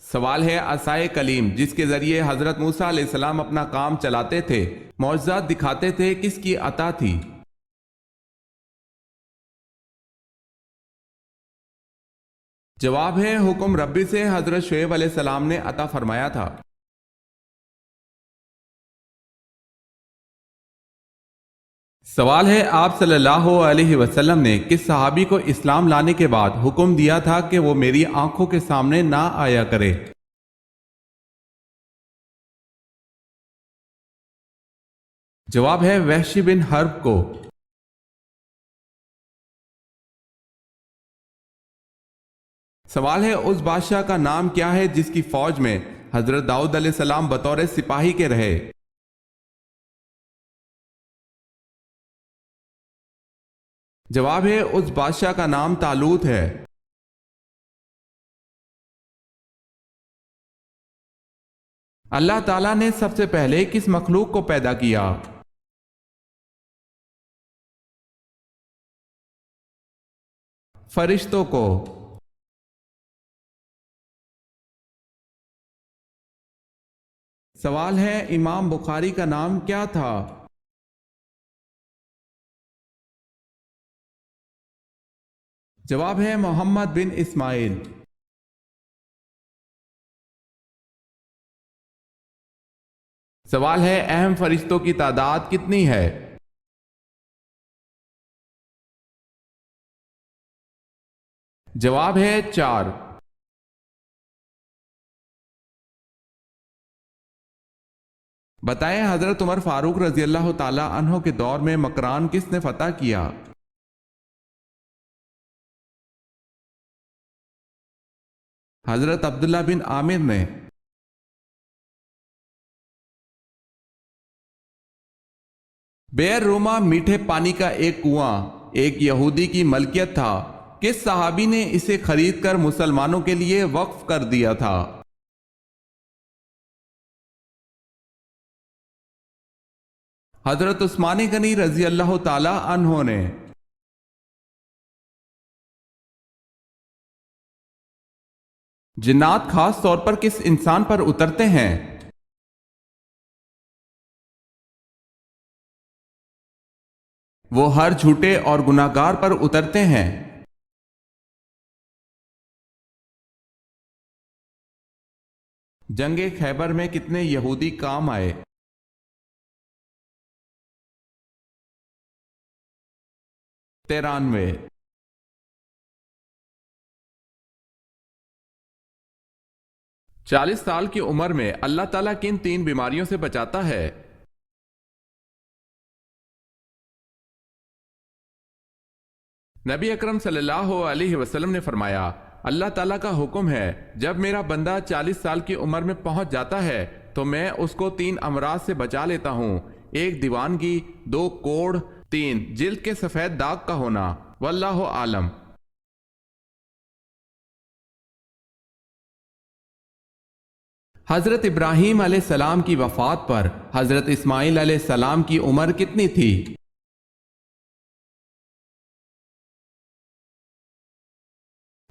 سوال ہے عصائے کلیم جس کے ذریعے حضرت موسیٰ علیہ السلام اپنا کام چلاتے تھے، معجزات دکھاتے تھے، کس کی عطا تھی؟ جواب ہے حکم ربی سے حضرت شعیب علیہ السلام نے عطا فرمایا تھا۔ سوال ہے آپ صلی اللہ علیہ وسلم نے کس صحابی کو اسلام لانے کے بعد حکم دیا تھا کہ وہ میری آنکھوں کے سامنے نہ آیا کرے؟ جواب ہے وحشی بن حرب کو۔ سوال ہے اس بادشاہ کا نام کیا ہے جس کی فوج میں حضرت داؤد علیہ السلام بطور سپاہی کے رہے؟ جواب ہے اس بادشاہ کا نام طالوت ہے۔ اللہ تعالیٰ نے سب سے پہلے کس مخلوق کو پیدا کیا؟ فرشتوں کو۔ سوال ہے امام بخاری کا نام کیا تھا؟ جواب ہے محمد بن اسماعیل۔ سوال ہے اہم فرشتوں کی تعداد کتنی ہے؟ جواب ہے 4۔ بتائیں حضرت عمر فاروق رضی اللہ تعالی عنہ کے دور میں مکران کس نے فتح کیا؟ حضرت عبداللہ بن عامر نے۔ بئر روما میٹھے پانی کا ایک کنواں ایک یہودی کی ملکیت تھا، کس صحابی نے اسے خرید کر مسلمانوں کے لیے وقف کر دیا تھا؟ حضرت عثمان غنی رضی اللہ تعالی عنہ نے۔ جنات خاص طور پر کس انسان پر اترتے ہیں؟ وہ ہر جھوٹے اور گناہگار پر اترتے ہیں۔ جنگ خیبر میں کتنے یہودی کام آئے؟ 93۔ 40 سال کی عمر میں اللہ تعالیٰ کن 3 بیماریوں سے بچاتا ہے؟ نبی اکرم صلی اللہ علیہ وسلم نے فرمایا اللہ تعالیٰ کا حکم ہے جب میرا بندہ 40 سال کی عمر میں پہنچ جاتا ہے تو میں اس کو 3 امراض سے بچا لیتا ہوں، 1 دیوانگی، 2 کوڑ، 3 جلد کے سفید داغ کا ہونا، واللہ عالم۔ حضرت ابراہیم علیہ السلام کی وفات پر حضرت اسماعیل علیہ السلام کی عمر کتنی تھی؟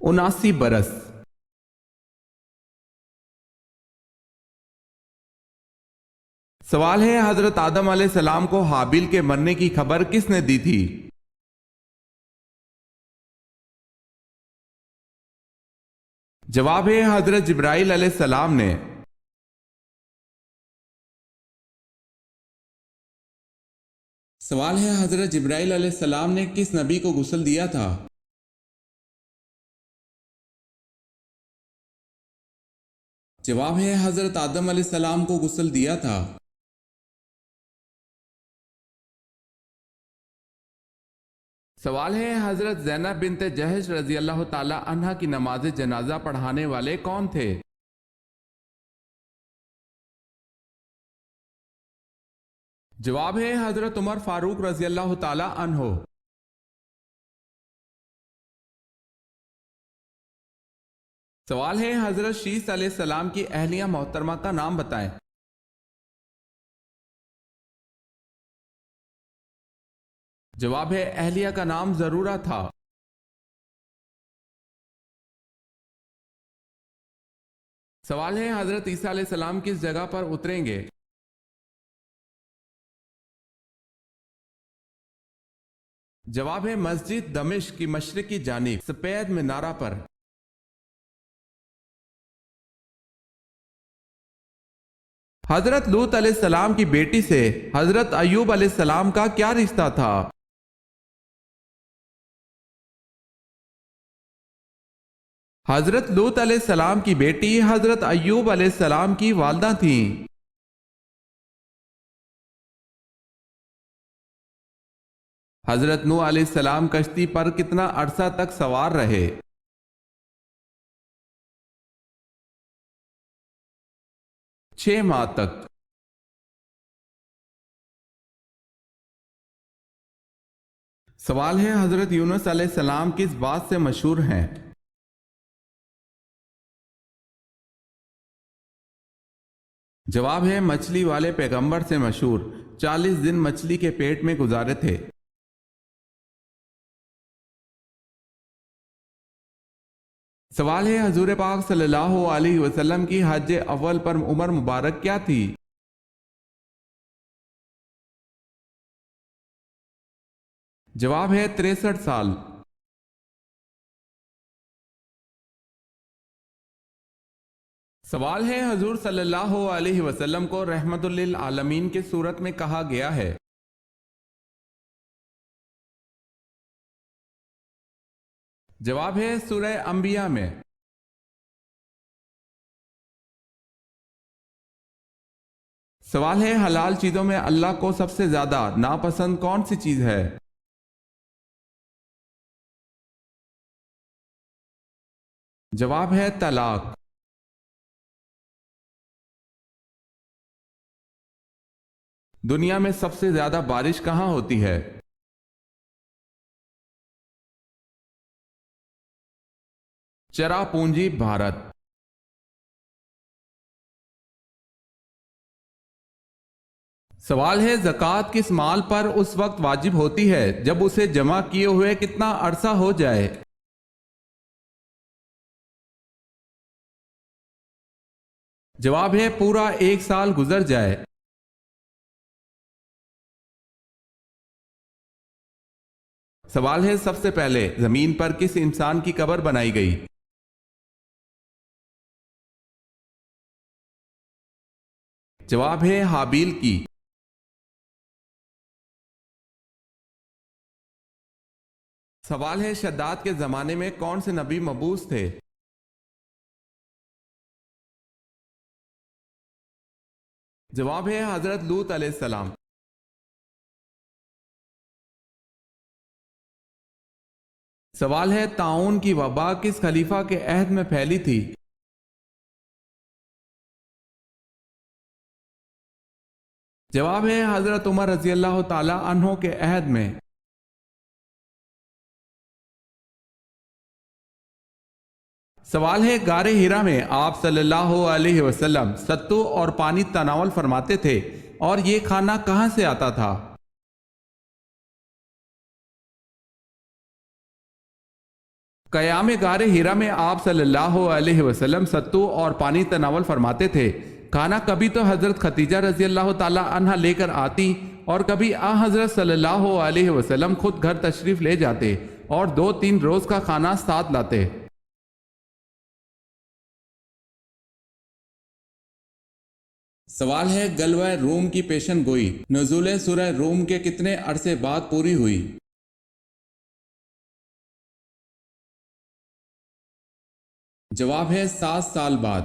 79 برس۔ سوال ہے حضرت آدم علیہ السلام کو حابیل کے مرنے کی خبر کس نے دی تھی؟ جواب ہے حضرت جبرائیل علیہ السلام نے۔ سوال ہے حضرت جبرائیل علیہ السلام نے کس نبی کو غسل دیا تھا؟ جواب ہے حضرت آدم علیہ السلام کو غسل دیا تھا۔ سوال ہے حضرت زینب بنت جہش رضی اللہ تعالی عنہ کی نماز جنازہ پڑھانے والے کون تھے؟ جواب ہے حضرت عمر فاروق رضی اللہ تعالی عنہ۔ سوال ہے حضرت شیس علیہ السلام کی اہلیہ محترمہ کا نام بتائیں۔ جواب ہے اہلیہ کا نام ضرورہ تھا۔ سوال ہے حضرت عیسیٰ علیہ السلام کس جگہ پر اتریں گے؟ جواب ہے مسجد دمشق کی مشرقی جانب سفید مینارہ پر۔ حضرت لوط علیہ السلام کی بیٹی سے حضرت ایوب علیہ السلام کا کیا رشتہ تھا؟ حضرت لوط علیہ السلام کی بیٹی حضرت ایوب علیہ السلام کی والدہ تھیں۔ حضرت نوح علیہ السلام کشتی پر کتنا عرصہ تک سوار رہے؟ 6 ماہ تک۔ سوال ہے حضرت یونس علیہ السلام کس بات سے مشہور ہیں؟ جواب ہے مچھلی والے پیغمبر سے مشہور، 40 دن مچھلی کے پیٹ میں گزارے تھے۔ سوال ہے حضور پاک صلی اللہ علیہ وسلم کی حج اول پر عمر مبارک کیا تھی؟ جواب ہے 63 سال۔ سوال ہے حضور صلی اللہ علیہ وسلم کو رحمت للعالمین کے صورت میں کہا گیا ہے؟ جواب ہے سورہ انبیاء میں۔ سوال ہے حلال چیزوں میں اللہ کو سب سے زیادہ ناپسند کون سی چیز ہے؟ جواب ہے طلاق۔ دنیا میں سب سے زیادہ بارش کہاں ہوتی ہے؟ چرا پونجی بھارت۔ سوال ہے زکوٰۃ کس مال پر اس وقت واجب ہوتی ہے جب اسے جمع کیے ہوئے کتنا عرصہ ہو جائے؟ جواب ہے پورا 1 سال گزر جائے۔ سوال ہے سب سے پہلے زمین پر کس انسان کی قبر بنائی گئی؟ جواب ہے حابیل کی۔ سوال ہے شداد کے زمانے میں کون سے نبی مبعوث تھے؟ جواب ہے حضرت لوط علیہ السلام۔ سوال ہے طاعون کی وبا کس خلیفہ کے عہد میں پھیلی تھی؟ جواب ہے حضرت عمر رضی اللہ تعالی عنہ کے عہد میں۔ سوال ہے غار ہرا میں آپ صلی اللہ علیہ وسلم ستو اور پانی تناول فرماتے تھے اور یہ کھانا کہاں سے آتا تھا؟ قیام غار ہرا میں آپ صلی اللہ علیہ وسلم ستو اور پانی تناول فرماتے تھے۔ کھانا کبھی تو حضرت خدیجہ رضی اللہ تعالی عنہ لے کر آتی اور کبھی حضرت صلی اللہ علیہ وسلم خود گھر تشریف لے جاتے اور 2-3 روز کا کھانا ساتھ لاتے۔ سوال ہے غلبہ روم کی پیشن گوئی نزول سورہ روم کے کتنے عرصے بعد پوری ہوئی؟ جواب ہے 7 سال بعد۔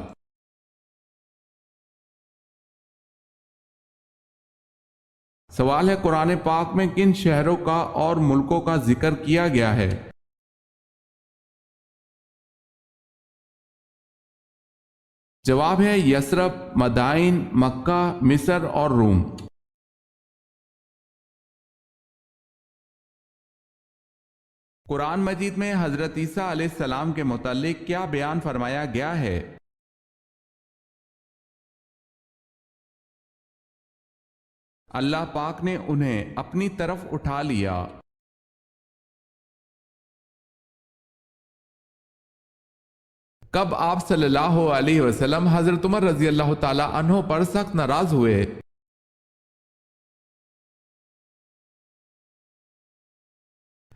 سوال ہے قرآن پاک میں کن شہروں کا اور ملکوں کا ذکر کیا گیا ہے؟ جواب ہے یثرب، مدائن، مکہ، مصر اور روم۔ قرآن مجید میں حضرت عیسیٰ علیہ السلام کے متعلق کیا بیان فرمایا گیا ہے؟ اللہ پاک نے انہیں اپنی طرف اٹھا لیا۔ کب آپ صلی اللہ علیہ وسلم حضرت عمر رضی اللہ تعالی عنہ پر سخت ناراض ہوئے؟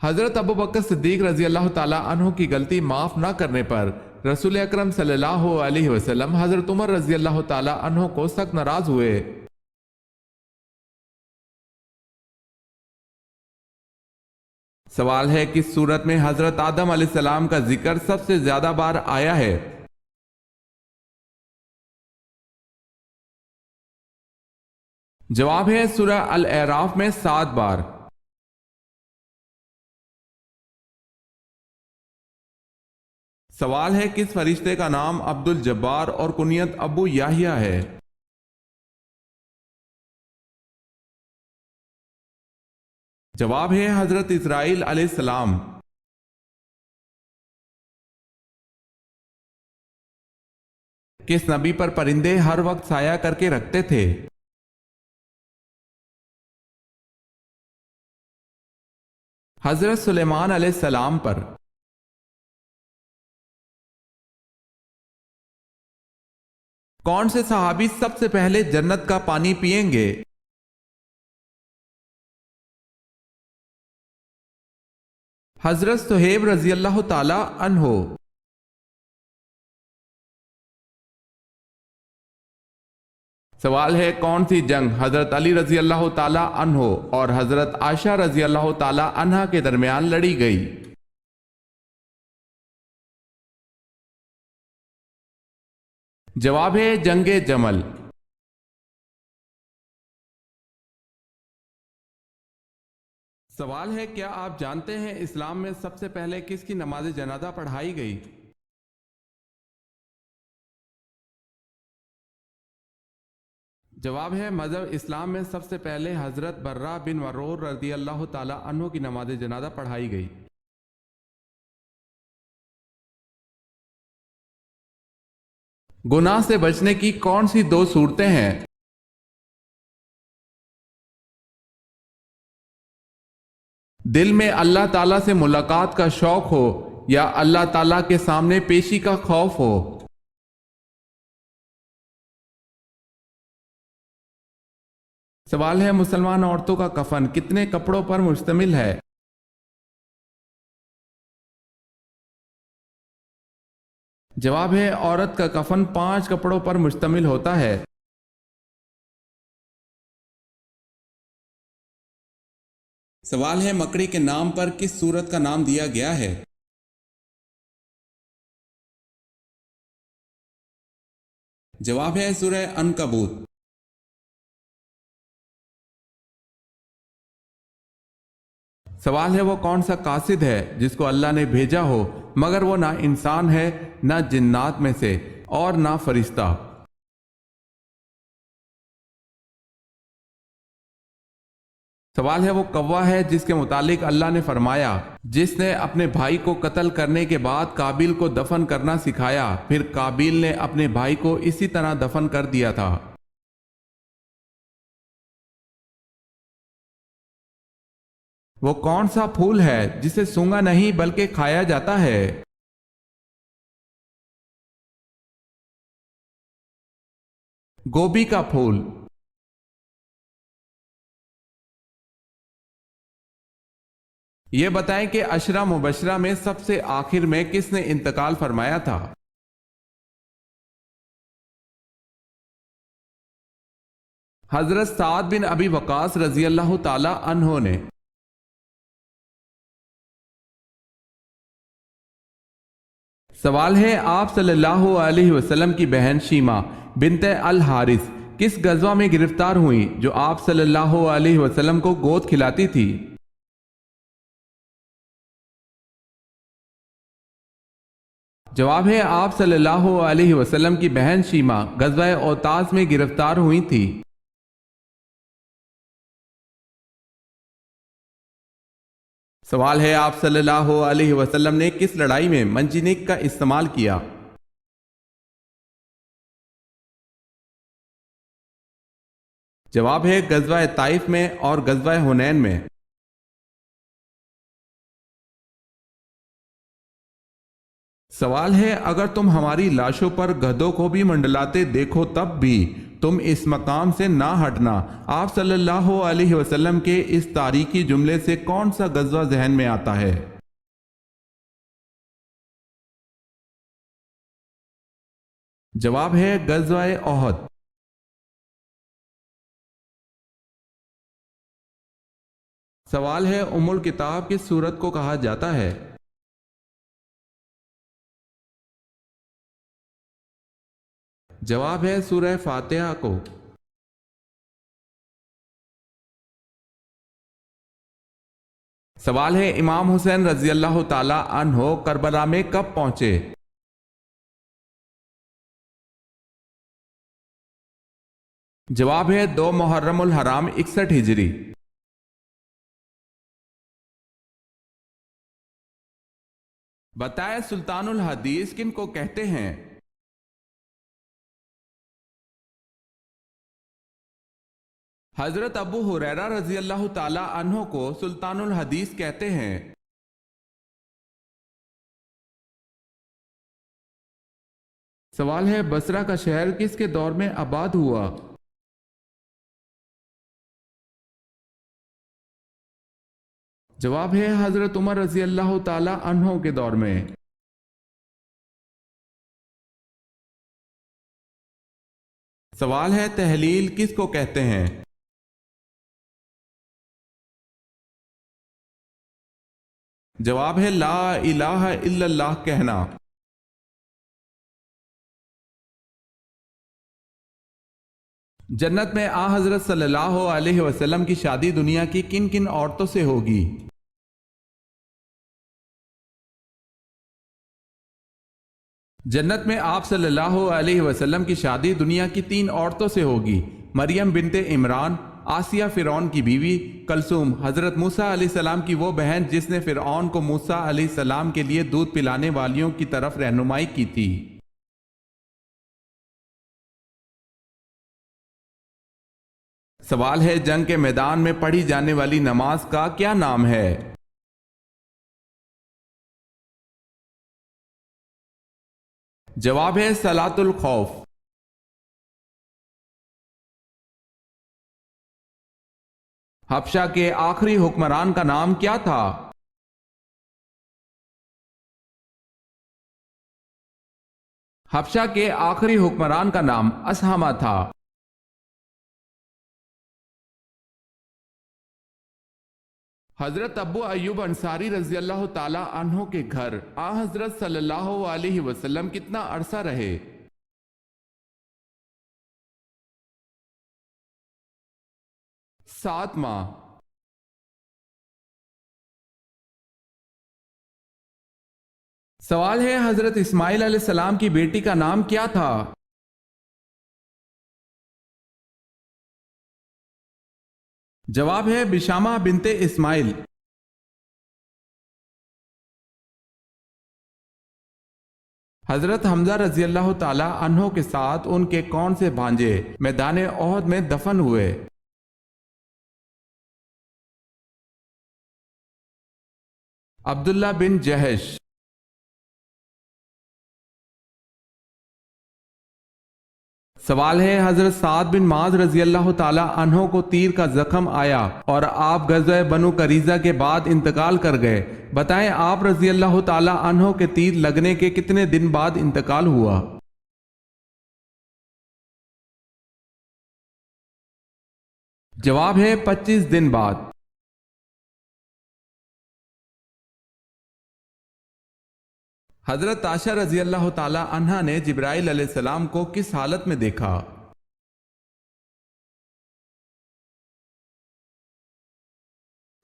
حضرت ابو بکر صدیق رضی اللہ تعالی عنہ کی غلطی معاف نہ کرنے پر رسول اکرم صلی اللہ علیہ وسلم حضرت عمر رضی اللہ تعالی عنہ کو سخت ناراض ہوئے۔ سوال ہے، کس سورت میں حضرت آدم علیہ السلام کا ذکر سب سے زیادہ بار آیا ہے؟ جواب ہے سورہ الاعراف میں 7 بار۔ سوال ہے، کس فرشتے کا نام عبد الجبار اور کنیت ابو یحییٰ ہے؟ جواب ہے حضرت اسرائیل علیہ السلام۔ کس نبی پر پرندے ہر وقت سایہ کر کے رکھتے تھے؟ حضرت سلیمان علیہ السلام پر۔ کون سے صحابی سب سے پہلے جنت کا پانی پئیں گے؟ حضرت صہیب رضی اللہ تعالی عنہ۔ سوال ہے، کون سی جنگ حضرت علی رضی اللہ تعالی عنہ اور حضرت عائشہ رضی اللہ تعالی عنہا کے درمیان لڑی گئی؟ جواب ہے جنگ جمل۔ سوال ہے، کیا آپ جانتے ہیں اسلام میں سب سے پہلے کس کی نماز جنازہ پڑھائی گئی؟ جواب ہے مذہب اسلام میں سب سے پہلے حضرت برہ بن ورور رضی اللہ تعالی عنہ کی نماز جنازہ پڑھائی گئی۔ گناہ سے بچنے کی کون سی 2 صورتیں ہیں؟ دل میں اللہ تعالیٰ سے ملاقات کا شوق ہو یا اللہ تعالیٰ کے سامنے پیشی کا خوف ہو۔ سوال ہے، مسلمان عورتوں کا کفن کتنے کپڑوں پر مشتمل ہے؟ جواب ہے عورت کا کفن 5 کپڑوں پر مشتمل ہوتا ہے۔ سوال ہے، مکڑی کے نام پر کس سورت کا نام دیا گیا ہے؟ جواب ہے سورہ عنکبوت۔ سوال ہے، وہ کون سا قاصد ہے جس کو اللہ نے بھیجا ہو مگر وہ نہ انسان ہے، نہ جنات میں سے اور نہ فرشتہ؟ سوال ہے، وہ کوا ہے جس کے متعلق اللہ نے فرمایا، جس نے اپنے بھائی کو قتل کرنے کے بعد قابیل کو دفن کرنا سکھایا، پھر قابیل نے اپنے بھائی کو اسی طرح دفن کر دیا تھا۔ وہ کون سا پھول ہے جسے سونگا نہیں بلکہ کھایا جاتا ہے؟ گوبھی کا پھول۔ یہ بتائیں کہ عشرہ مبشرہ میں سب سے آخر میں کس نے انتقال فرمایا تھا؟ حضرت سعد بن ابی وقاص رضی اللہ تعالی عنہ نے۔ سوال ہے، آپ صلی اللہ علیہ وسلم کی بہن شیمہ بنت الحارث کس غزوہ میں گرفتار ہوئیں جو آپ صلی اللہ علیہ وسلم کو گود کھلاتی تھی؟ جواب ہے آپ صلی اللہ علیہ وسلم کی بہن شیمہ غزوہ اوتاس میں گرفتار ہوئی تھی۔ سوال ہے، آپ صلی اللہ علیہ وسلم نے کس لڑائی میں منجنیق کا استعمال کیا؟ جواب ہے غزوہ طائف میں اور غزوہ حنین میں۔ سوال ہے اگر تم ہماری لاشوں پر گدھوں کو بھی منڈلاتے دیکھو تب بھی تم اس مقام سے نہ ہٹنا۔ آپ صلی اللہ علیہ وسلم کے اس تاریخی جملے سے کون سا غزوہ ذہن میں آتا ہے؟ جواب ہے غزوہ احد۔ سوال ہے ام الکتاب کس سورت کو کہا جاتا ہے؟ جواب ہے سورہ فاتحہ کو۔ سوال ہے امام حسین رضی اللہ تعالی عنہ کربلا میں کب پہنچے؟ جواب ہے 2 محرم الحرام 61 ہجری۔ بتائے سلطان الحدیث کن کو کہتے ہیں؟ حضرت ابو ہریرہ رضی اللہ تعالی عنہ کو سلطان الحدیث کہتے ہیں۔ سوال ہے بصرہ کا شہر کس کے دور میں آباد ہوا؟ جواب ہے حضرت عمر رضی اللہ تعالی عنہ کے دور میں۔ سوال ہے تحلیل کس کو کہتے ہیں؟ جواب ہے لا الہ الا اللہ کہنا۔ جنت میں آ حضرت صلی اللہ علیہ وسلم کی شادی دنیا کی کن کن عورتوں سے ہوگی؟ جنت میں آپ صلی اللہ علیہ وسلم کی شادی دنیا کی 3 عورتوں سے ہوگی: مریم بنت عمران، آسیہ فرعون کی بیوی، کلثوم حضرت موسیٰ علیہ السلام کی وہ بہن جس نے فرعون کو موسیٰ علیہ السلام کے لیے دودھ پلانے والیوں کی طرف رہنمائی کی تھی۔ سوال ہے جنگ کے میدان میں پڑھی جانے والی نماز کا کیا نام ہے؟ جواب ہے صلاۃ الخوف۔ حبشہ کے آخری حکمران کا نام کیا تھا؟ حبشہ کے آخری حکمران کا نام اسہمہ تھا۔ حضرت ابو ایوب انصاری رضی اللہ تعالی عنہ کے گھر آ حضرت صلی اللہ علیہ وسلم کتنا عرصہ رہے؟ سات ماہ۔ سوال ہے حضرت اسماعیل علیہ السلام کی بیٹی کا نام کیا تھا؟ جواب ہے بشامہ بنت اسماعیل۔ حضرت حمزہ رضی اللہ تعالی عنہ کے ساتھ ان کے کون سے بھانجے میدان احد میں دفن ہوئے؟ عبداللہ بن جہش۔ سوال ہے حضرت سعد بن معاذ رضی اللہ تعالی عنہ کو تیر کا زخم آیا اور آپ غزوہ بنو قریظہ کے بعد انتقال کر گئے، بتائیں آپ رضی اللہ تعالی عنہ کے تیر لگنے کے کتنے دن بعد انتقال ہوا؟ جواب ہے 25 دن بعد۔ حضرت عائشہ رضی اللہ تعالی عنہا نے جبرائیل علیہ السلام کو کس حالت میں دیکھا؟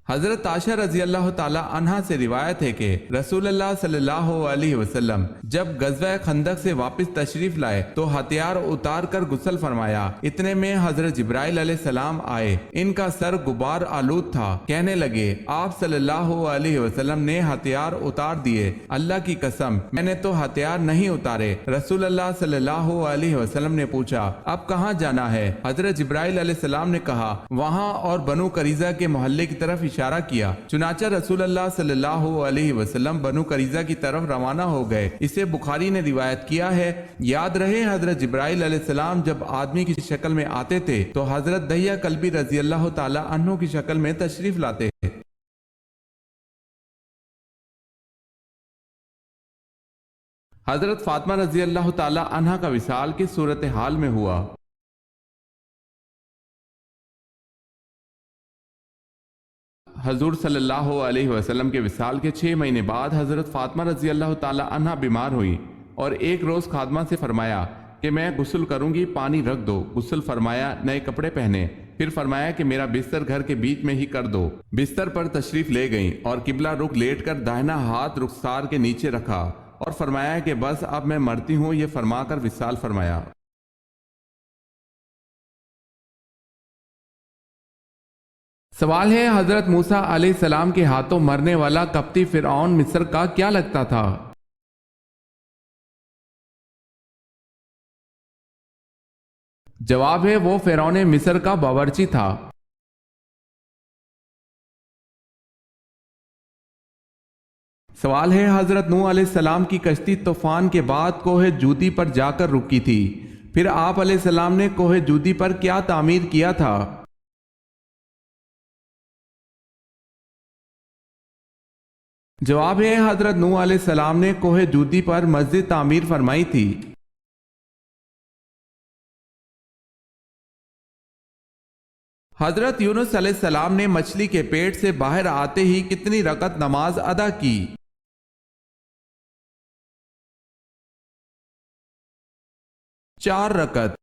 حضرت عائشہ رضی اللہ تعالی عنہا سے روایت ہے کہ رسول اللہ صلی اللہ علیہ وسلم جب غزوہ خندق سے واپس تشریف لائے تو ہتھیار اتار کر غسل فرمایا، اتنے میں حضرت جبرائیل علیہ السلام آئے، ان کا سر غبار آلود تھا، کہنے لگے آپ صلی اللہ علیہ وسلم نے ہتھیار اتار دیے، اللہ کی قسم میں نے تو ہتھیار نہیں اتارے۔ رسول اللہ صلی اللہ علیہ وسلم نے پوچھا اب کہاں جانا ہے؟ حضرت جبرائیل علیہ السلام نے کہا وہاں اور بنو قریظہ کے محلے کی طرف اشارہ کیا۔ چنانچہ رسول اللہ صلی اللہ علیہ وسلم بنو قریظہ کی طرف روانہ ہو گئے۔ اسے بخاری نے روایت کیا ہے۔ یاد رہے حضرت جبرائیل علیہ السلام جب آدمی کی شکل میں آتے تھے تو حضرت دحیہ کلبی رضی اللہ تعالی عنہ کی شکل میں تشریف لاتے تھے۔ حضرت فاطمہ رضی اللہ تعالی عنہ کا وصال کس صورتحال میں ہوا؟ حضور صلی اللہ علیہ وسلم کے وصال کے 6 مہینے بعد حضرت فاطمہ رضی اللہ تعالی عنہ بیمار ہوئی اور ایک روز خادمہ سے فرمایا کہ میں غسل کروں گی، پانی رکھ دو۔ غسل فرمایا، نئے کپڑے پہنے، پھر فرمایا کہ میرا بستر گھر کے بیچ میں ہی کر دو۔ بستر پر تشریف لے گئیں اور قبلہ رخ لیٹ کر داہنا ہاتھ رخسار کے نیچے رکھا اور فرمایا کہ بس اب میں مرتی ہوں، یہ فرما کر وصال فرمایا۔ سوال ہے، حضرت موسیٰ علیہ السلام کے ہاتھوں مرنے والا قبطی فرعون مصر کا کیا لگتا تھا؟ جواب ہے، وہ فرعون مصر کا باورچی تھا۔ سوال ہے، حضرت نوح علیہ السلام کی کشتی طوفان کے بعد کوہ جودی پر جا کر رکی تھی، پھر آپ علیہ السلام نے کوہ جودی پر کیا تعمیر کیا تھا؟ جواب ہے، حضرت نوح علیہ السلام نے کوہ جودی پر مسجد تعمیر فرمائی تھی۔ حضرت یونس علیہ السلام نے مچھلی کے پیٹ سے باہر آتے ہی کتنی رکعت نماز ادا کی؟ 4 رکعت۔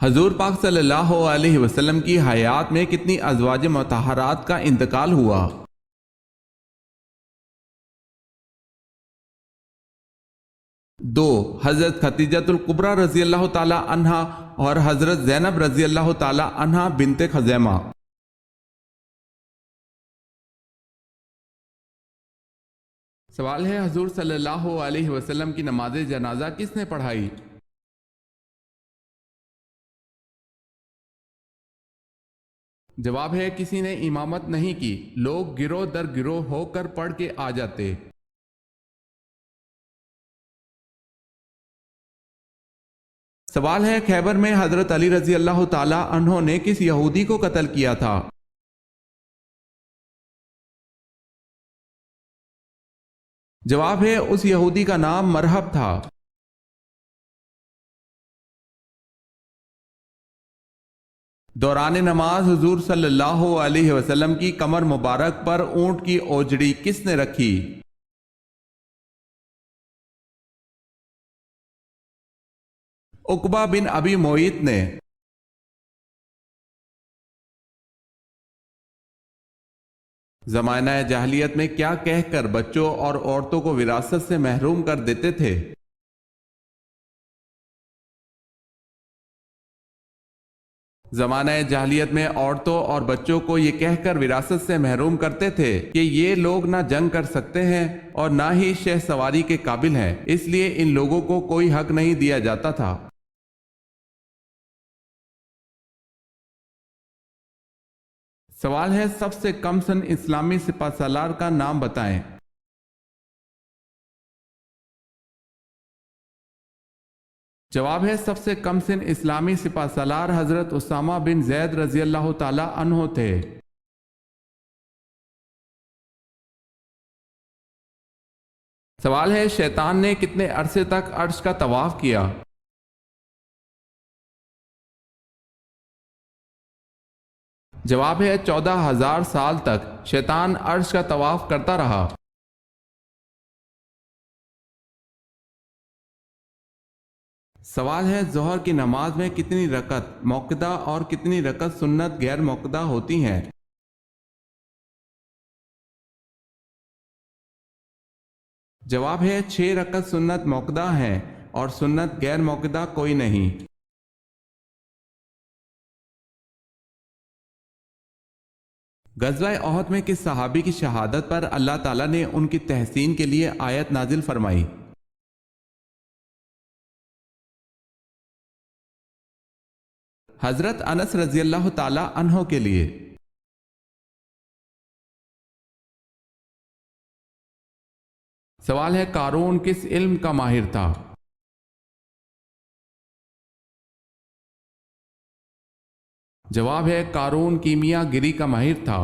حضور پاک صلی اللہ علیہ وسلم کی حیات میں کتنی ازواج مطہرات کا انتقال ہوا؟ 2۔ حضرت خدیجۃ الکبریٰ رضی اللہ تعالی عنہا اور حضرت زینب رضی اللہ تعالی عنہا بنت خزیمہ۔ سوال ہے، حضور صلی اللہ علیہ وسلم کی نماز جنازہ کس نے پڑھائی؟ جواب ہے، کسی نے امامت نہیں کی، لوگ گروہ در گروہ ہو کر پڑھ کے آ جاتے۔ سوال ہے، خیبر میں حضرت علی رضی اللہ تعالی عنہ نے کس یہودی کو قتل کیا تھا؟ جواب ہے، اس یہودی کا نام مرحب تھا۔ دوران نماز حضور صلی اللہ علیہ وسلم کی کمر مبارک پر اونٹ کی اوجڑی کس نے رکھی؟ عقبہ بن ابی معیط نے۔ زمانہ جاہلیت میں کیا کہہ کر بچوں اور عورتوں کو وراثت سے محروم کر دیتے تھے؟ زمانہ جاہلیت میں عورتوں اور بچوں کو یہ کہہ کر وراثت سے محروم کرتے تھے کہ یہ لوگ نہ جنگ کر سکتے ہیں اور نہ ہی شہ سواری کے قابل ہیں، اس لیے ان لوگوں کو کوئی حق نہیں دیا جاتا تھا۔ سوال ہے، سب سے کم سن اسلامی سپہ سالار کا نام بتائیں۔ جواب ہے، سب سے کم سن اسلامی سپہ سالار حضرت اسامہ بن زید رضی اللہ تعالی عنہ تھے۔ سوال ہے، شیطان نے کتنے عرصے تک عرش کا طواف کیا؟ جواب ہے، 14,000 سال تک شیطان عرش کا طواف کرتا رہا۔ سوال ہے، ظہر کی نماز میں کتنی رکعت موقدہ اور کتنی رکعت سنت غیر موقدہ ہوتی ہیں؟ جواب ہے، 6 رکعت سنت موقدہ ہیں اور سنت غیر موقدہ کوئی نہیں۔ غزوہ احد میں کس صحابی کی شہادت پر اللہ تعالیٰ نے ان کی تحسین کے لیے آیت نازل فرمائی؟ حضرت انس رضی اللہ تعالی عنہ کے لیے۔ سوال ہے قارون کس علم کا ماہر تھا؟ جواب ہے قارون کیمیا گری کا ماہر تھا۔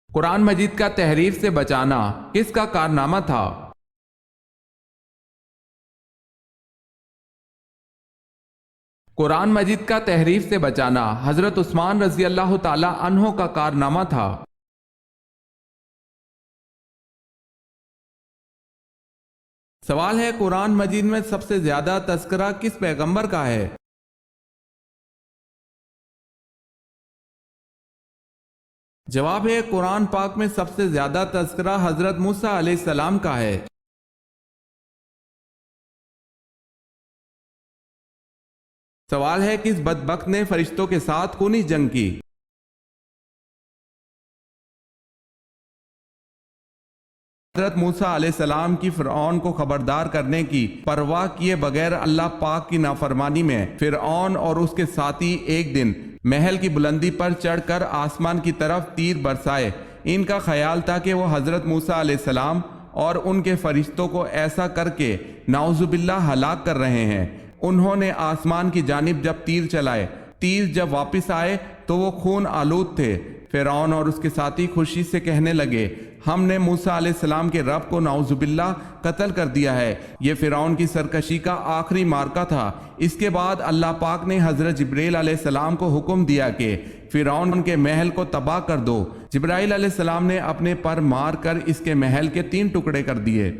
قرآن مجید کا تحریف سے بچانا کس کا کارنامہ تھا؟ قرآن مجید کا تحریف سے بچانا حضرت عثمان رضی اللہ تعالی عنہ کا کارنامہ تھا۔ سوال ہے قرآن مجید میں سب سے زیادہ تذکرہ کس پیغمبر کا ہے؟ جواب ہے قرآن پاک میں سب سے زیادہ تذکرہ حضرت موسیٰ علیہ السلام کا ہے۔ سوال ہے کس بدبخت نے فرشتوں کے ساتھ خونی جنگ کی؟ حضرت موسیٰ علیہ السلام کی فرعون کو خبردار کرنے کی پرواہ کیے بغیر اللہ پاک کی نافرمانی میں فرعون اور اس کے ساتھی ایک دن محل کی بلندی پر چڑھ کر آسمان کی طرف تیر برسائے۔ ان کا خیال تھا کہ وہ حضرت موسیٰ علیہ السلام اور ان کے فرشتوں کو ایسا کر کے نعوذ باللہ ہلاک کر رہے ہیں۔ انہوں نے آسمان کی جانب جب تیر چلائے، تیر جب واپس آئے تو وہ خون آلود تھے۔ فرعون اور اس کے ساتھی خوشی سے کہنے لگے ہم نے موسیٰ علیہ السلام کے رب کو نعوذ باللہ قتل کر دیا ہے۔ یہ فرعون کی سرکشی کا آخری مارکہ تھا۔ اس کے بعد اللہ پاک نے حضرت جبرائیل علیہ السلام کو حکم دیا کہ فرعون کے محل کو تباہ کر دو۔ جبرائیل علیہ السلام نے اپنے پر مار کر اس کے محل کے 3 ٹکڑے کر دیے۔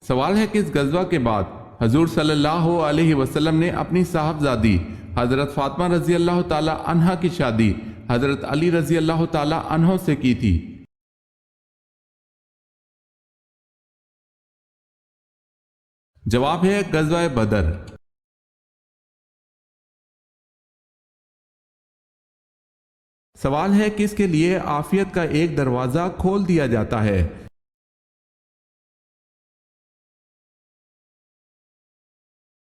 سوال ہے کس غزوہ کے بعد حضور صلی اللہ علیہ وسلم نے اپنی صاحبزادی حضرت فاطمہ رضی اللہ تعالی عنہ کی شادی حضرت علی رضی اللہ تعالی عنہ سے کی تھی؟ جواب ہے غزوہ بدر۔ سوال ہے کس کے لیے عافیت کا ایک دروازہ کھول دیا جاتا ہے؟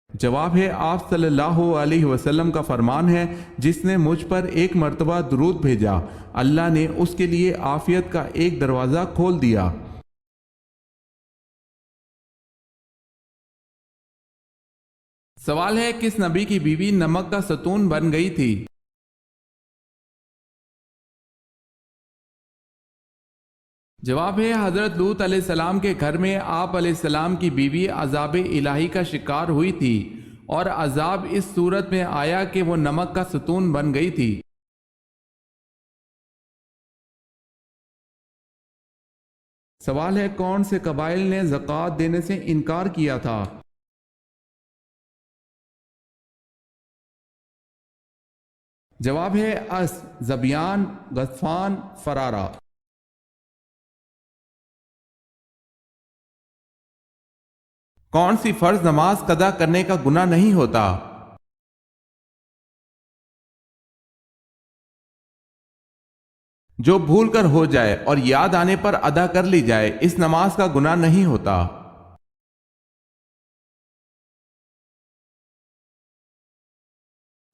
جواب ہے آپ صلی اللہ علیہ وسلم کا فرمان ہے جس نے مجھ پر ایک مرتبہ درود بھیجا اللہ نے اس کے لیے عافیت کا ایک دروازہ کھول دیا۔ سوال ہے کس نبی کی بیوی نمک کا ستون بن گئی تھی؟ جواب ہے حضرت لوط علیہ السلام کے گھر میں آپ علیہ السلام کی بیوی عذاب الہی کا شکار ہوئی تھی اور عذاب اس صورت میں آیا کہ وہ نمک کا ستون بن گئی تھی۔ سوال ہے کون سے قبائل نے زکوٰۃ دینے سے انکار کیا تھا؟ جواب ہے اس، ذبیان، غطفان، فرارہ۔ کون سی فرض نماز قضا کرنے کا گناہ نہیں ہوتا؟ جو بھول کر ہو جائے اور یاد آنے پر ادا کر لی جائے اس نماز کا گناہ نہیں ہوتا۔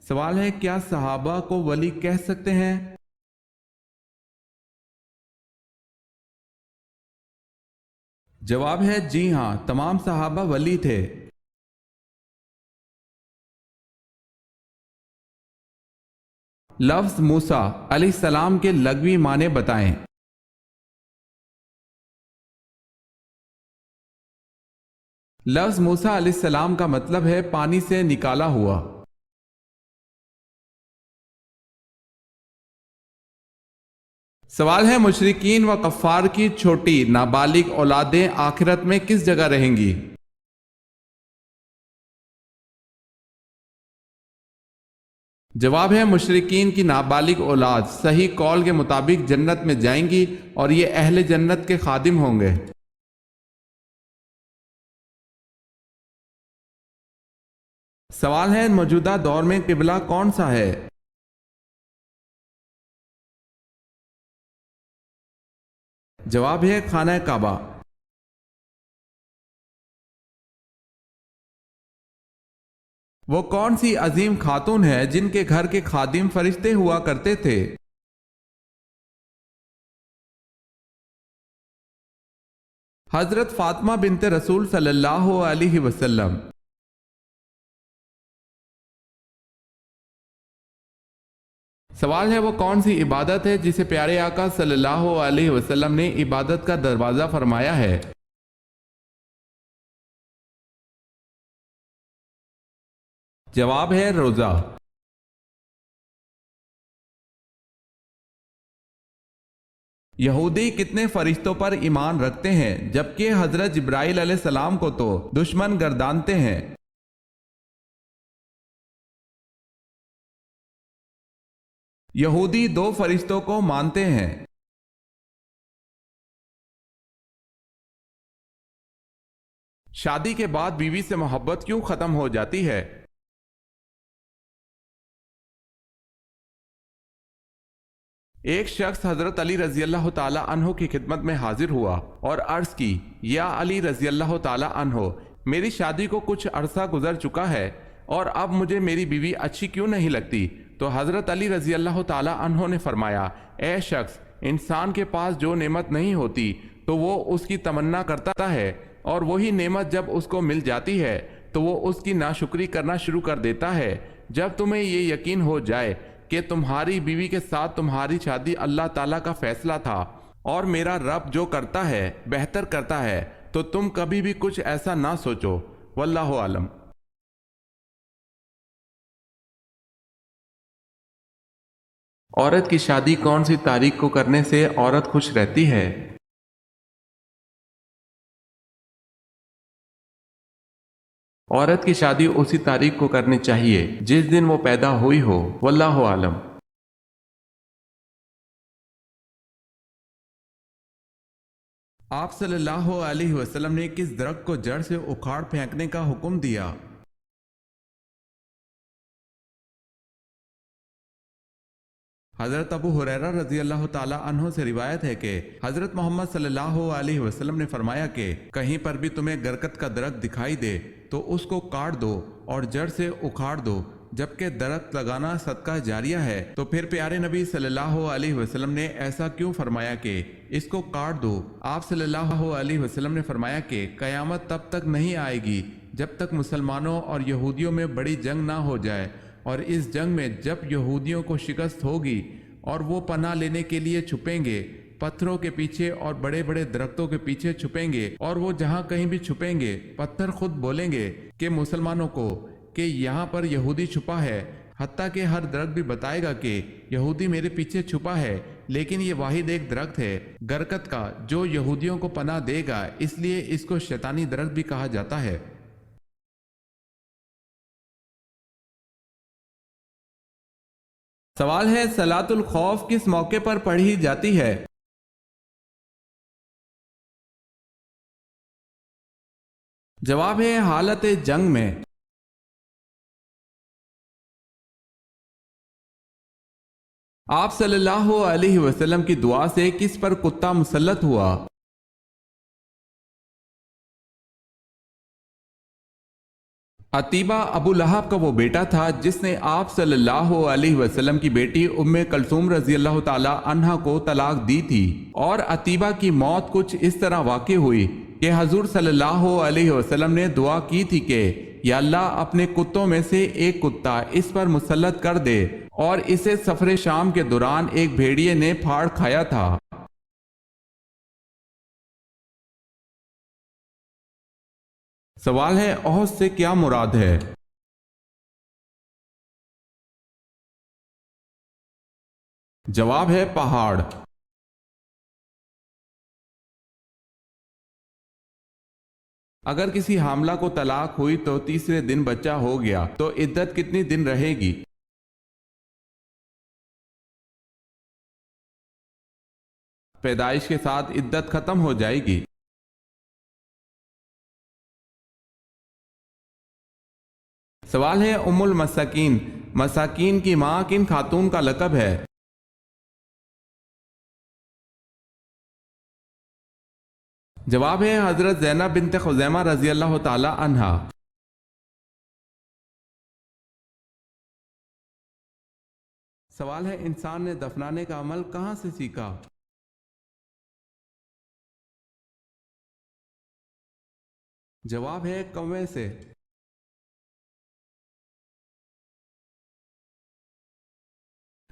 سوال ہے کیا صحابہ کو ولی کہہ سکتے ہیں؟ جواب ہے جی ہاں، تمام صحابہ ولی تھے۔ لفظ موسیٰ علیہ السلام کے لغوی معنی بتائیں۔ لفظ موسیٰ علیہ السلام کا مطلب ہے پانی سے نکالا ہوا۔ سوال ہے مشرکین و کفار کی چھوٹی نابالغ اولادیں آخرت میں کس جگہ رہیں گی؟ جواب ہے مشرکین کی نابالغ اولاد صحیح قول کے مطابق جنت میں جائیں گی اور یہ اہل جنت کے خادم ہوں گے۔ سوال ہے موجودہ دور میں قبلہ کون سا ہے؟ جواب ہے خانہ کعبہ۔ وہ کون سی عظیم خاتون ہے جن کے گھر کے خادم فرشتے ہوا کرتے تھے؟ حضرت فاطمہ بنت رسول صلی اللہ علیہ وسلم۔ سوال ہے وہ کون سی عبادت ہے جسے پیارے آقا صلی اللہ علیہ وسلم نے عبادت کا دروازہ فرمایا ہے؟ جواب ہے روزہ۔ یہودی کتنے فرشتوں پر ایمان رکھتے ہیں جبکہ حضرت جبرائیل علیہ السلام کو تو دشمن گردانتے ہیں؟ یہودی 2 فرشتوں کو مانتے ہیں۔ شادی کے بعد بیوی سے محبت کیوں ختم ہو جاتی ہے؟ ایک شخص حضرت علی رضی اللہ تعالی عنہ کی خدمت میں حاضر ہوا اور عرض کی، یا علی رضی اللہ تعالی عنہ، میری شادی کو کچھ عرصہ گزر چکا ہے اور اب مجھے میری بیوی اچھی کیوں نہیں لگتی؟ تو حضرت علی رضی اللہ تعالی عنہ نے فرمایا، اے شخص، انسان کے پاس جو نعمت نہیں ہوتی تو وہ اس کی تمنا کرتا ہے، اور وہی نعمت جب اس کو مل جاتی ہے تو وہ اس کی ناشکری کرنا شروع کر دیتا ہے۔ جب تمہیں یہ یقین ہو جائے کہ تمہاری بیوی کے ساتھ تمہاری شادی اللہ تعالیٰ کا فیصلہ تھا اور میرا رب جو کرتا ہے بہتر کرتا ہے، تو تم کبھی بھی کچھ ایسا نہ سوچو۔ واللہ عالم۔ عورت کی شادی کون سی تاریخ کو کرنے سے عورت خوش رہتی ہے؟ عورت کی شادی اسی تاریخ کو کرنی چاہیے جس دن وہ پیدا ہوئی ہو۔ واللہ عالم۔ آپ صلی اللہ علیہ وسلم نے کس درخت کو جڑ سے اکھاڑ پھینکنے کا حکم دیا؟ حضرت ابو ہریرہ رضی اللہ تعالی عنہ سے روایت ہے کہ حضرت محمد صلی اللہ علیہ وسلم نے فرمایا کہ کہیں پر بھی تمہیں گرکت کا درخت دکھائی دے تو اس کو کاٹ دو اور جڑ سے اکھاڑ دو، جبکہ درخت لگانا صدقہ جاریہ ہے۔ تو پھر پیارے نبی صلی اللہ علیہ وسلم نے ایسا کیوں فرمایا کہ اس کو کاٹ دو؟ آپ صلی اللہ علیہ وسلم نے فرمایا کہ قیامت تب تک نہیں آئے گی جب تک مسلمانوں اور یہودیوں میں بڑی جنگ نہ ہو جائے، اور اس جنگ میں جب یہودیوں کو شکست ہوگی اور وہ پناہ لینے کے لیے چھپیں گے، پتھروں کے پیچھے اور بڑے بڑے درختوں کے پیچھے چھپیں گے، اور وہ جہاں کہیں بھی چھپیں گے پتھر خود بولیں گے کہ مسلمانوں کو کہ یہاں پر یہودی چھپا ہے، حتیٰ کہ ہر درخت بھی بتائے گا کہ یہودی میرے پیچھے چھپا ہے، لیکن یہ واحد ایک درخت ہے گرکت کا جو یہودیوں کو پناہ دے گا، اس لیے اس کو شیطانی درخت بھی کہا جاتا ہے۔ سوال ہے صلاۃ الخوف کس موقع پر پڑھی جاتی ہے؟ جواب ہے حالت جنگ میں۔ آپ صلی اللہ علیہ وسلم کی دعا سے کس پر کتا مسلط ہوا؟ عتیبہ ابو لہب کا وہ بیٹا تھا جس نے آپ صلی اللہ علیہ وسلم کی بیٹی ام کلثوم رضی اللہ تعالی عنہا کو طلاق دی تھی، اور عتیبہ کی موت کچھ اس طرح واقع ہوئی کہ حضور صلی اللہ علیہ وسلم نے دعا کی تھی کہ یا اللہ اپنے کتوں میں سے ایک کتا اس پر مسلط کر دے، اور اسے سفر شام کے دوران ایک بھیڑیے نے پھاڑ کھایا تھا۔ سوال ہے احد سے کیا مراد ہے؟ جواب ہے پہاڑ۔ اگر کسی حاملہ کو طلاق ہوئی تو تیسرے دن بچہ ہو گیا تو عدت کتنی دن رہے گی؟ پیدائش کے ساتھ عدت ختم ہو جائے گی۔ سوال ہے ام المساکین، مساکین کی ماں کن خاتون کا لقب ہے؟ جواب ہے حضرت زینب بنت خزیمہ رضی اللہ تعالی عنہا۔ سوال ہے انسان نے دفنانے کا عمل کہاں سے سیکھا؟ جواب ہے کوے سے۔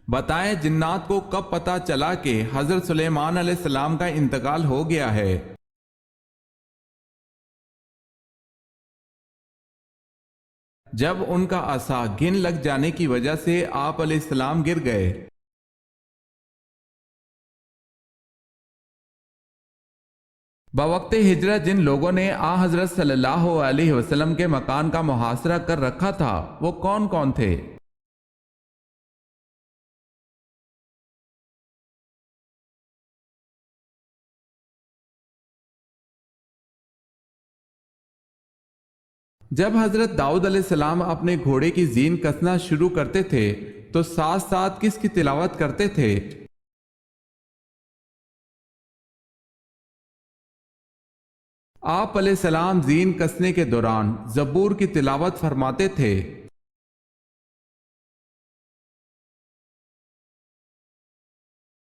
بتائیں جنات کو کب پتہ چلا کہ حضرت سلیمان علیہ السلام کا انتقال ہو گیا ہے؟ جب ان کا عصا گن لگ جانے کی وجہ سے آپ علیہ السلام گر گئے۔ بوقت ہجرت جن لوگوں نے آ حضرت صلی اللہ علیہ وسلم کے مکان کا محاصرہ کر رکھا تھا وہ کون کون تھے؟ جب حضرت داؤد علیہ السلام اپنے گھوڑے کی زین کسنا شروع کرتے تھے تو ساتھ ساتھ کس کی تلاوت کرتے تھے؟ آپ علیہ السلام زین کسنے کے دوران زبور کی تلاوت فرماتے تھے۔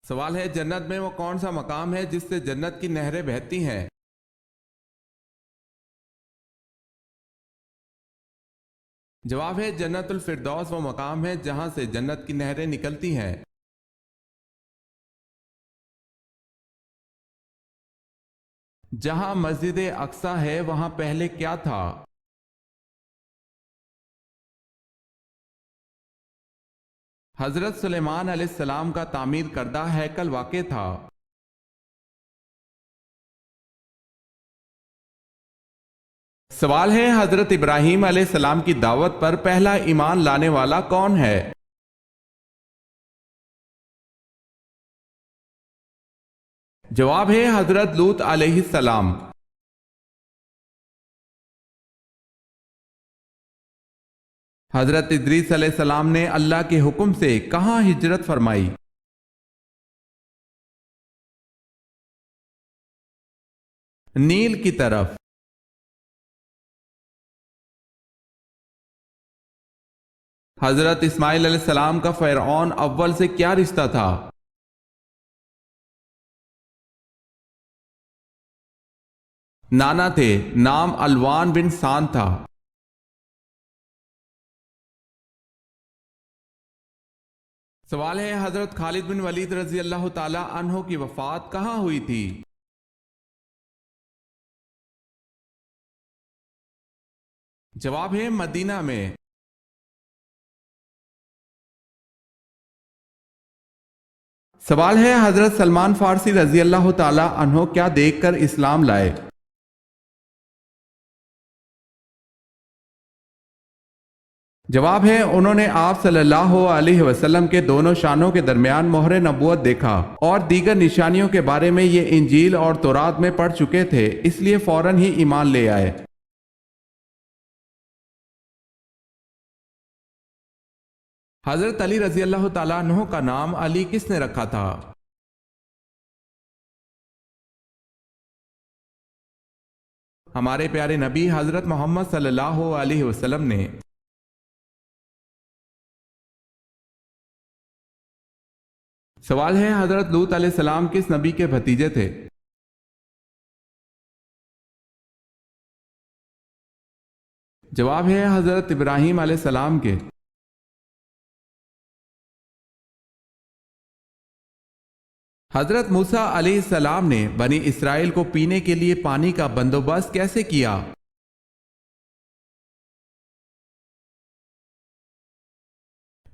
سوال ہے جنت میں وہ کون سا مقام ہے جس سے جنت کی نہریں بہتی ہیں؟ جواب ہے جنت الفردوس وہ مقام ہے جہاں سے جنت کی نہریں نکلتی ہیں۔ جہاں مسجد اقصی ہے وہاں پہلے کیا تھا؟ حضرت سلیمان علیہ السلام کا تعمیر کردہ ہیکل واقع تھا۔ سوال ہے حضرت ابراہیم علیہ السلام کی دعوت پر پہلا ایمان لانے والا کون ہے؟ جواب ہے حضرت لوط علیہ السلام۔ حضرت ادریس علیہ السلام نے اللہ کے حکم سے کہاں ہجرت فرمائی؟ نیل کی طرف۔ حضرت اسماعیل علیہ السلام کا فرعون اول سے کیا رشتہ تھا؟ نانا تھے، نام الوان بن سان تھا۔ سوال ہے حضرت خالد بن ولید رضی اللہ تعالی عنہ کی وفات کہاں ہوئی تھی؟ جواب ہے مدینہ میں۔ سوال ہے حضرت سلمان فارسی رضی اللہ تعالی عنہ کیا دیکھ کر اسلام لائے؟ جواب ہے انہوں نے آپ صلی اللہ علیہ وسلم کے دونوں شانوں کے درمیان مہر نبوت دیکھا اور دیگر نشانیوں کے بارے میں یہ انجیل اور تورات میں پڑھ چکے تھے، اس لیے فوراً ہی ایمان لے آئے۔ حضرت علی رضی اللہ تعالیٰ عنہ کا نام علی کس نے رکھا تھا؟ ہمارے پیارے نبی حضرت محمد صلی اللہ علیہ وسلم نے۔ سوال ہے حضرت لوط علیہ السلام کس نبی کے بھتیجے تھے؟ جواب ہے حضرت ابراہیم علیہ السلام کے۔ حضرت موسیٰ علیہ السلام نے بنی اسرائیل کو پینے کے لیے پانی کا بندوبست کیسے کیا؟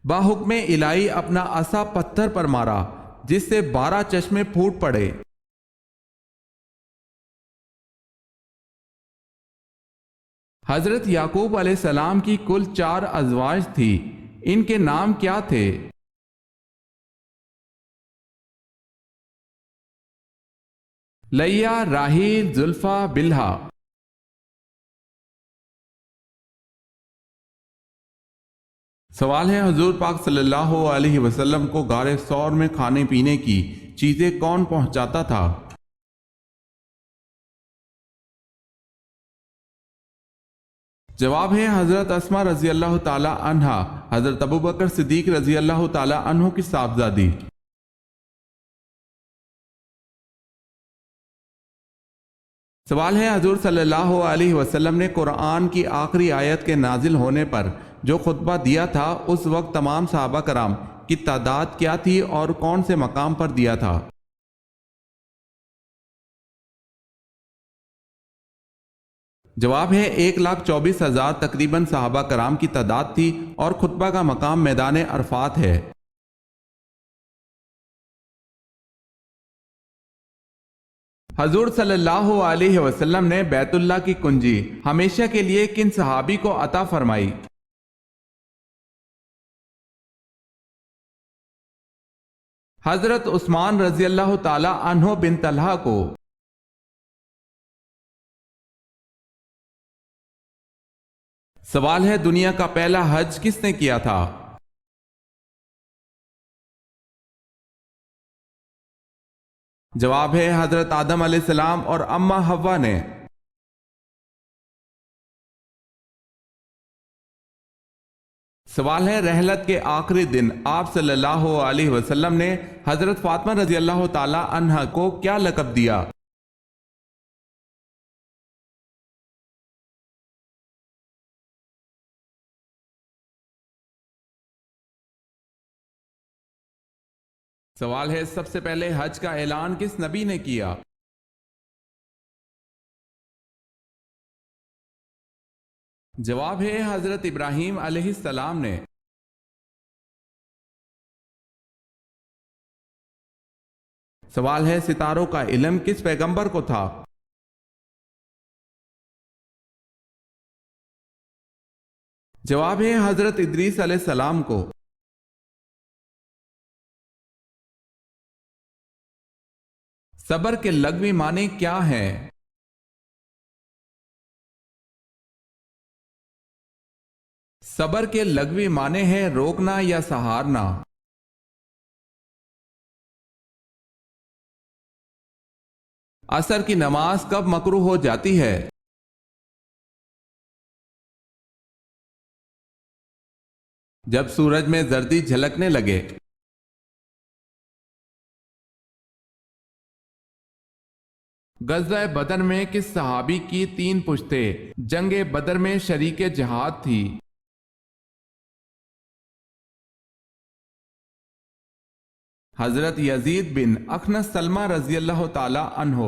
باحکم الہی اپنا عصا پتھر پر مارا جس سے 12 چشمے پھوٹ پڑے۔ حضرت یعقوب علیہ السلام کی کل 4 ازواج تھی، ان کے نام کیا تھے؟ لیا، راحیل، زلفا، بلہا۔ سوال ہے حضور پاک صلی اللہ علیہ وسلم کو غار ثور میں کھانے پینے کی چیزیں کون پہنچاتا تھا؟ جواب ہے حضرت اسما رضی اللہ تعالی عنہا، حضرت ابو بکر صدیق رضی اللہ تعالی عنہ کی صاحبزادی۔ سوال ہے حضور صلی اللہ علیہ وسلم نے قرآن کی آخری آیت کے نازل ہونے پر جو خطبہ دیا تھا اس وقت تمام صحابہ کرام کی تعداد کیا تھی اور کون سے مقام پر دیا تھا؟ جواب ہے 1,24,000 تقریباً صحابہ کرام کی تعداد تھی اور خطبہ کا مقام میدان عرفات ہے۔ حضور صلی اللہ علیہ وسلم نے بیت اللہ کی کنجی ہمیشہ کے لیے کن صحابی کو عطا فرمائی؟ حضرت عثمان رضی اللہ تعالی عنہ بن طلحہ کو۔ سوال ہے دنیا کا پہلا حج کس نے کیا تھا؟ جواب ہے حضرت آدم علیہ السلام اور اماں حوا نے۔ سوال ہے رحلت کے آخری دن آپ صلی اللہ علیہ وسلم نے حضرت فاطمہ رضی اللہ تعالی عنہا کو کیا لقب دیا؟ سوال ہے سب سے پہلے حج کا اعلان کس نبی نے کیا؟ جواب ہے حضرت ابراہیم علیہ السلام نے۔ سوال ہے ستاروں کا علم کس پیغمبر کو تھا؟ جواب ہے حضرت ادریس علیہ السلام کو۔ صبر کے لغوی معنی کیا ہیں؟ صبر کے لغوی معنی ہے روکنا یا سہارنا۔ عصر کی نماز کب مکروہ ہو جاتی ہے؟ جب سورج میں زردی جھلکنے لگے۔ غزوہ بدر میں کس صحابی کی 3 پشتیں جنگ بدر میں شریک جہاد تھی؟ حضرت یزید بن اخنس سلمہ رضی اللہ تعالی عنہ۔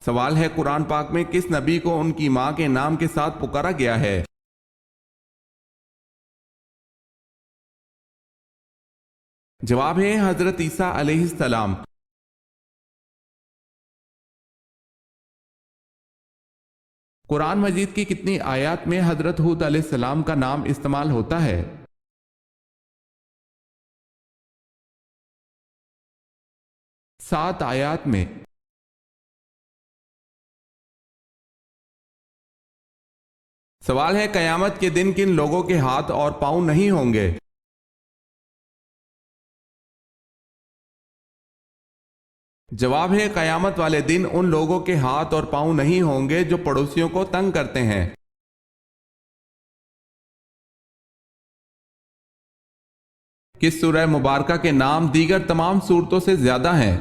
سوال ہے قرآن پاک میں کس نبی کو ان کی ماں کے نام کے ساتھ پکارا گیا ہے؟ جواب ہے حضرت عیسیٰ علیہ السلام۔ قرآن مجید کی کتنی آیات میں حضرت ہود علیہ السلام کا نام استعمال ہوتا ہے؟ 7 آیات میں۔ سوال ہے قیامت کے دن کن لوگوں کے ہاتھ اور پاؤں نہیں ہوں گے؟ جواب ہے قیامت والے دن ان لوگوں کے ہاتھ اور پاؤں نہیں ہوں گے جو پڑوسیوں کو تنگ کرتے ہیں۔ کس سورہ مبارکہ کے نام دیگر تمام سورتوں سے زیادہ ہیں؟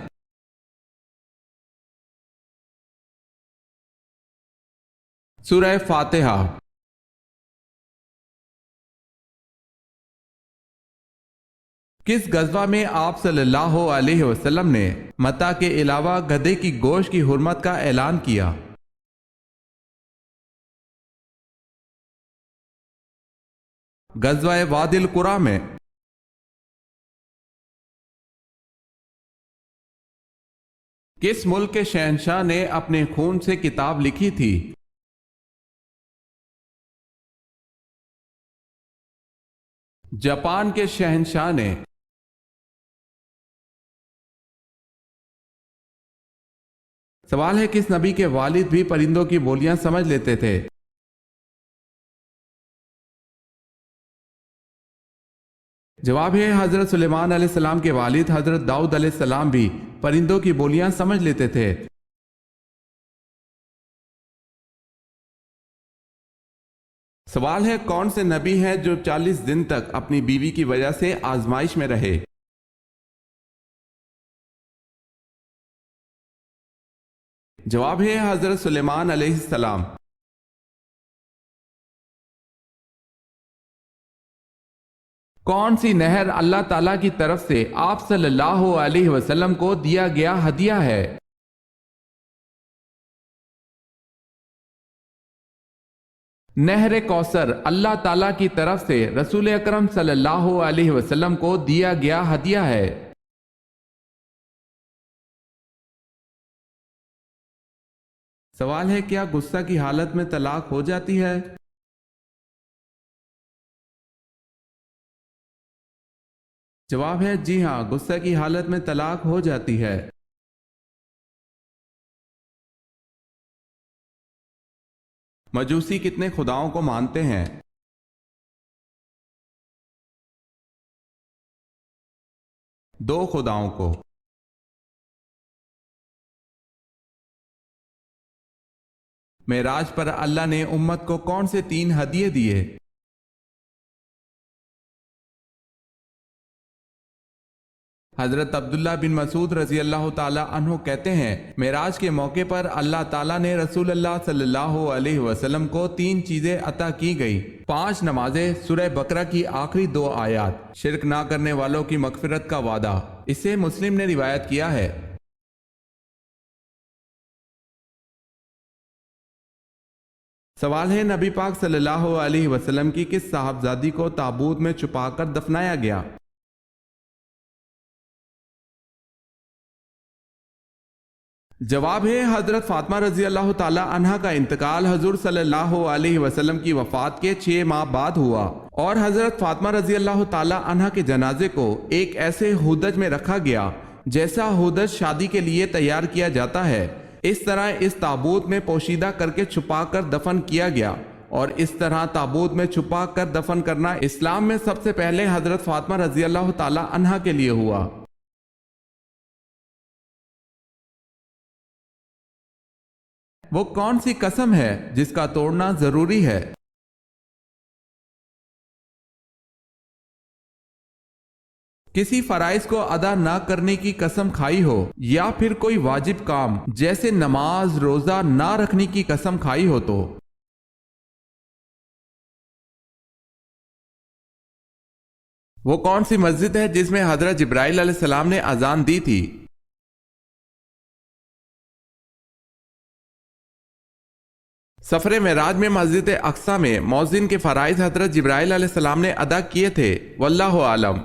سورہ فاتحہ۔ کس غزوہ میں آپ صلی اللہ علیہ وسلم نے متاع کے علاوہ گدھے کی گوشت کی حرمت کا اعلان کیا؟ غزوہ وادی القریٰ میں۔ کس ملک کے شہنشاہ نے اپنے خون سے کتاب لکھی تھی؟ جاپان کے شہنشاہ نے۔ سوال ہے کس نبی کے والد بھی پرندوں کی بولیاں سمجھ لیتے تھے؟ جواب ہے حضرت سلیمان علیہ السلام کے والد حضرت داؤد علیہ السلام بھی پرندوں کی بولیاں سمجھ لیتے تھے۔ سوال ہے کون سے نبی ہیں جو 40 دن تک اپنی بیوی کی وجہ سے آزمائش میں رہے؟ جواب ہے حضرت سلیمان علیہ السلام۔ کون سی نہر اللہ تعالیٰ کی طرف سے آپ صلی اللہ علیہ وسلم کو دیا گیا ہدیہ ہے؟ نہر کوثر اللہ تعالیٰ کی طرف سے رسول اکرم صلی اللہ علیہ وسلم کو دیا گیا ہدیہ ہے۔ سوال ہے کیا غصہ کی حالت میں طلاق ہو جاتی ہے؟ جواب ہے جی ہاں، غصہ کی حالت میں طلاق ہو جاتی ہے۔ مجوسی کتنے خداؤں کو مانتے ہیں؟ دو خداؤں کو۔ معراج پر اللہ نے امت کو کون سے 3 ہدیے دیے؟ حضرت عبداللہ بن مسعود رضی اللہ تعالی عنہ کہتے ہیں معراج کے موقع پر اللہ تعالیٰ نے رسول اللہ صلی اللہ علیہ وسلم کو 3 چیزیں عطا کی گئی: 5 نمازیں، سورہ بقرہ کی آخری 2 آیات، شرک نہ کرنے والوں کی مغفرت کا وعدہ۔ اسے مسلم نے روایت کیا ہے۔ سوال ہے نبی پاک صلی اللہ علیہ وسلم کی کس صاحبزادی کو تابوت میں چھپا کر دفنایا گیا؟ جواب ہے حضرت فاطمہ رضی اللہ تعالی عنہا کا انتقال حضور صلی اللہ علیہ وسلم کی وفات کے 6 ماہ بعد ہوا، اور حضرت فاطمہ رضی اللہ تعالی عنہا کے جنازے کو ایک ایسے ہودج میں رکھا گیا جیسا ہودج شادی کے لیے تیار کیا جاتا ہے۔ اس طرح اس تابوت میں پوشیدہ کر کے چھپا کر دفن کیا گیا، اور اس طرح تابوت میں چھپا کر دفن کرنا اسلام میں سب سے پہلے حضرت فاطمہ رضی اللہ تعالی عنہا کے لیے ہوا۔ وہ کون سی قسم ہے جس کا توڑنا ضروری ہے؟ کسی فرائض کو ادا نہ کرنے کی قسم کھائی ہو، یا پھر کوئی واجب کام جیسے نماز روزہ نہ رکھنے کی قسم کھائی ہو تو۔ وہ کون سی مسجد ہے جس میں حضرت جبرائیل علیہ السلام نے اذان دی تھی؟ سفر معراج میں مسجد اقصی میں مؤذن کے فرائض حضرت جبرائیل علیہ السلام نے ادا کیے تھے، واللہ عالم۔